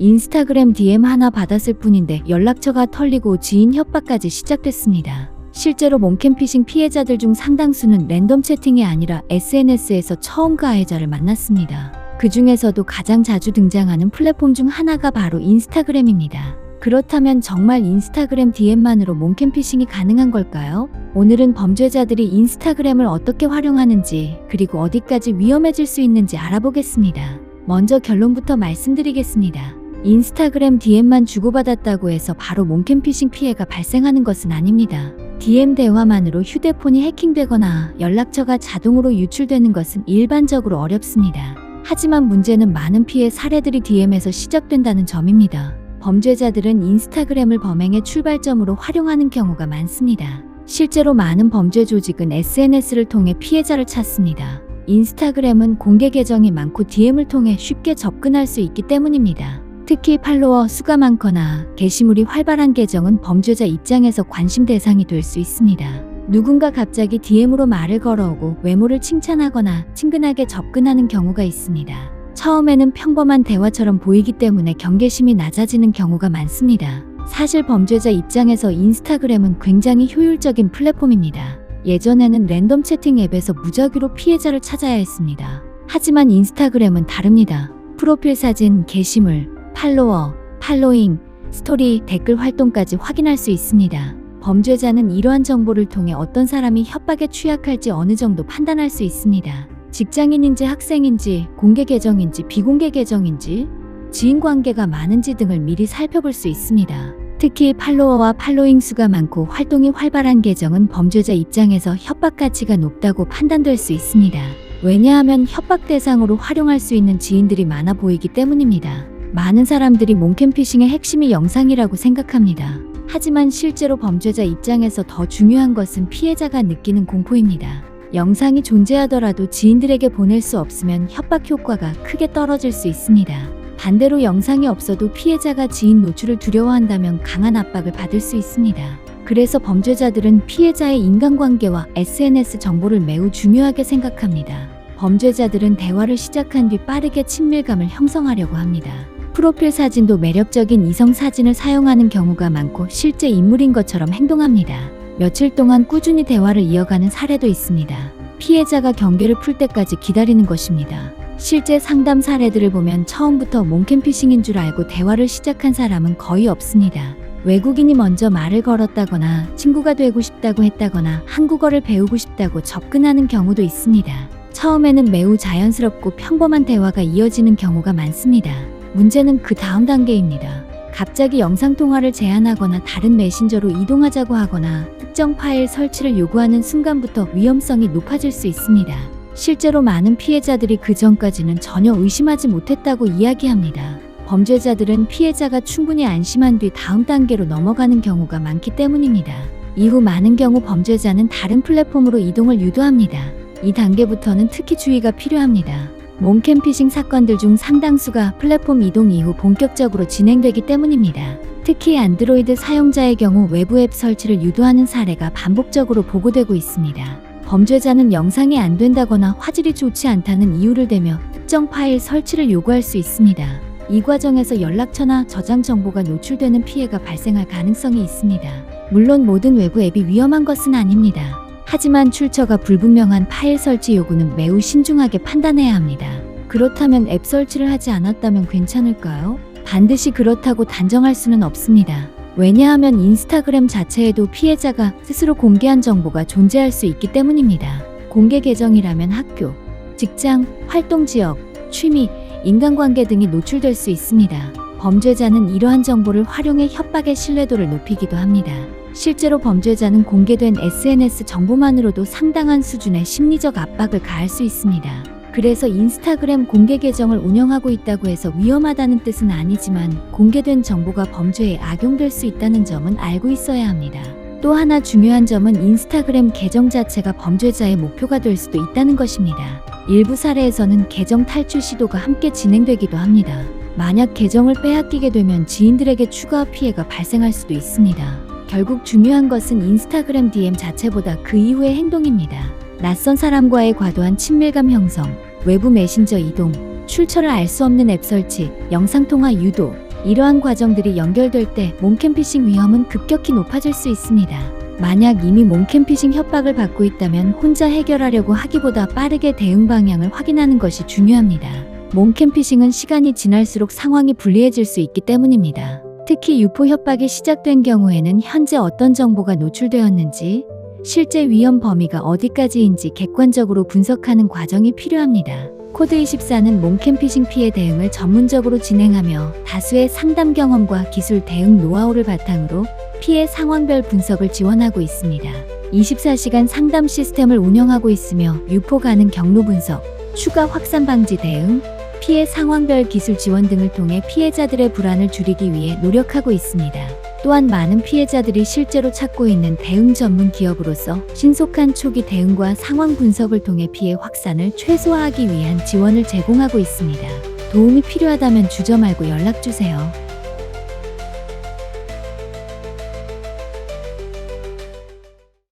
인스타그램 DM 하나 받았을 뿐인데 연락처가 털리고 지인 협박까지 시작됐습니다. 실제로 몽캠피싱 피해자들 중 상당수는 랜덤 채팅이 아니라 SNS에서 처음 가해자를 만났습니다. 그 중에서도 가장 자주 등장하는 플랫폼 중 하나가 바로 인스타그램입니다. 그렇다면 정말 인스타그램 DM만으로 몽캠피싱이 가능한 걸까요? 오늘은 범죄자들이 인스타그램을 어떻게 활용하는지, 그리고 어디까지 위험해질 수 있는지 알아보겠습니다. 먼저 결론부터 말씀드리겠습니다. 인스타그램 DM만 주고받았다고 해서 바로 몽캠피싱 피해가 발생하는 것은 아닙니다. DM 대화만으로 휴대폰이 해킹되거나 연락처가 자동으로 유출되는 것은 일반적으로 어렵습니다. 하지만 문제는 많은 피해 사례들이 DM에서 시작된다는 점입니다. 범죄자들은 인스타그램을 범행의 출발점으로 활용하는 경우가 많습니다. 실제로 많은 범죄 조직은 SNS를 통해 피해자를 찾습니다. 인스타그램은 공개 계정이 많고 DM을 통해 쉽게 접근할 수 있기 때문입니다. 특히 팔로워 수가 많거나 게시물이 활발한 계정은 범죄자 입장에서 관심 대상이 될 수 있습니다. 누군가 갑자기 DM으로 말을 걸어오고 외모를 칭찬하거나 친근하게 접근하는 경우가 있습니다. 처음에는 평범한 대화처럼 보이기 때문에 경계심이 낮아지는 경우가 많습니다. 사실 범죄자 입장에서 인스타그램은 굉장히 효율적인 플랫폼입니다. 예전에는 랜덤 채팅 앱에서 무작위로 피해자를 찾아야 했습니다. 하지만 인스타그램은 다릅니다. 프로필 사진, 게시물, 팔로워, 팔로잉, 스토리, 댓글 활동까지 확인할 수 있습니다. 범죄자는 이러한 정보를 통해 어떤 사람이 협박에 취약할지 어느 정도 판단할 수 있습니다. 직장인인지 학생인지, 공개 계정인지 비공개 계정인지, 지인 관계가 많은지 등을 미리 살펴볼 수 있습니다. 특히 팔로워와 팔로잉 수가 많고 활동이 활발한 계정은 범죄자 입장에서 협박 가치가 높다고 판단될 수 있습니다. 왜냐하면 협박 대상으로 활용할 수 있는 지인들이 많아 보이기 때문입니다. 많은 사람들이 몽캠피싱의 핵심이 영상이라고 생각합니다. 하지만 실제로 범죄자 입장에서 더 중요한 것은 피해자가 느끼는 공포입니다. 영상이 존재하더라도 지인들에게 보낼 수 없으면 협박 효과가 크게 떨어질 수 있습니다. 반대로 영상이 없어도 피해자가 지인 노출을 두려워한다면 강한 압박을 받을 수 있습니다. 그래서 범죄자들은 피해자의 인간관계와 SNS 정보를 매우 중요하게 생각합니다. 범죄자들은 대화를 시작한 뒤 빠르게 친밀감을 형성하려고 합니다. 프로필 사진도 매력적인 이성 사진을 사용하는 경우가 많고 실제 인물인 것처럼 행동합니다. 며칠 동안 꾸준히 대화를 이어가는 사례도 있습니다. 피해자가 경계를 풀 때까지 기다리는 것입니다. 실제 상담 사례들을 보면 처음부터 몽캠피싱인 줄 알고 대화를 시작한 사람은 거의 없습니다. 외국인이 먼저 말을 걸었다거나 친구가 되고 싶다고 했다거나 한국어를 배우고 싶다고 접근하는 경우도 있습니다. 처음에는 매우 자연스럽고 평범한 대화가 이어지는 경우가 많습니다. 문제는 그 다음 단계입니다. 갑자기 영상통화를 제안하거나 다른 메신저로 이동하자고 하거나 특정 파일 설치를 요구하는 순간부터 위험성이 높아질 수 있습니다. 실제로 많은 피해자들이 그 전까지는 전혀 의심하지 못했다고 이야기합니다. 범죄자들은 피해자가 충분히 안심한 뒤 다음 단계로 넘어가는 경우가 많기 때문입니다. 이후 많은 경우 범죄자는 다른 플랫폼으로 이동을 유도합니다. 이 단계부터는 특히 주의가 필요합니다. 몽캠피싱 사건들 중 상당수가 플랫폼 이동 이후 본격적으로 진행되기 때문입니다. 특히 안드로이드 사용자의 경우 외부 앱 설치를 유도하는 사례가 반복적으로 보고되고 있습니다. 범죄자는 영상이 안 된다거나 화질이 좋지 않다는 이유를 대며 특정 파일 설치를 요구할 수 있습니다. 이 과정에서 연락처나 저장 정보가 노출되는 피해가 발생할 가능성이 있습니다. 물론 모든 외부 앱이 위험한 것은 아닙니다. 하지만 출처가 불분명한 파일 설치 요구는 매우 신중하게 판단해야 합니다. 그렇다면 앱 설치를 하지 않았다면 괜찮을까요? 반드시 그렇다고 단정할 수는 없습니다. 왜냐하면 인스타그램 자체에도 피해자가 스스로 공개한 정보가 존재할 수 있기 때문입니다. 공개 계정이라면 학교, 직장, 활동 지역, 취미, 인간관계 등이 노출될 수 있습니다. 범죄자는 이러한 정보를 활용해 협박의 신뢰도를 높이기도 합니다. 실제로 범죄자는 공개된 SNS 정보만으로도 상당한 수준의 심리적 압박을 가할 수 있습니다. 그래서 인스타그램 공개 계정을 운영하고 있다고 해서 위험하다는 뜻은 아니지만 공개된 정보가 범죄에 악용될 수 있다는 점은 알고 있어야 합니다. 또 하나 중요한 점은 인스타그램 계정 자체가 범죄자의 목표가 될 수도 있다는 것입니다. 일부 사례에서는 계정 탈출 시도가 함께 진행되기도 합니다. 만약 계정을 빼앗기게 되면 지인들에게 추가 피해가 발생할 수도 있습니다. 결국 중요한 것은 인스타그램 DM 자체보다 그 이후의 행동입니다. 낯선 사람과의 과도한 친밀감 형성, 외부 메신저 이동, 출처를 알 수 없는 앱 설치, 영상통화 유도, 이러한 과정들이 연결될 때 몽캠피싱 위험은 급격히 높아질 수 있습니다. 만약 이미 몽캠피싱 협박을 받고 있다면 혼자 해결하려고 하기보다 빠르게 대응 방향을 확인하는 것이 중요합니다. 몽캠피싱은 시간이 지날수록 상황이 불리해질 수 있기 때문입니다. 특히 유포 협박이 시작된 경우에는 현재 어떤 정보가 노출되었는지, 실제 위험 범위가 어디까지인지 객관적으로 분석하는 과정이 필요합니다. 코드24는 몽캠피싱 피해 대응을 전문적으로 진행하며 다수의 상담 경험과 기술 대응 노하우를 바탕으로 피해 상황별 분석을 지원하고 있습니다. 24시간 상담 시스템을 운영하고 있으며 유포 가능 경로 분석, 추가 확산 방지 대응, 피해 상황별 기술 지원 등을 통해 피해자들의 불안을 줄이기 위해 노력하고 있습니다. 또한 많은 피해자들이 실제로 찾고 있는 대응 전문 기업으로서 신속한 초기 대응과 상황 분석을 통해 피해 확산을 최소화하기 위한 지원을 제공하고 있습니다. 도움이 필요하다면 주저 말고 연락 주세요.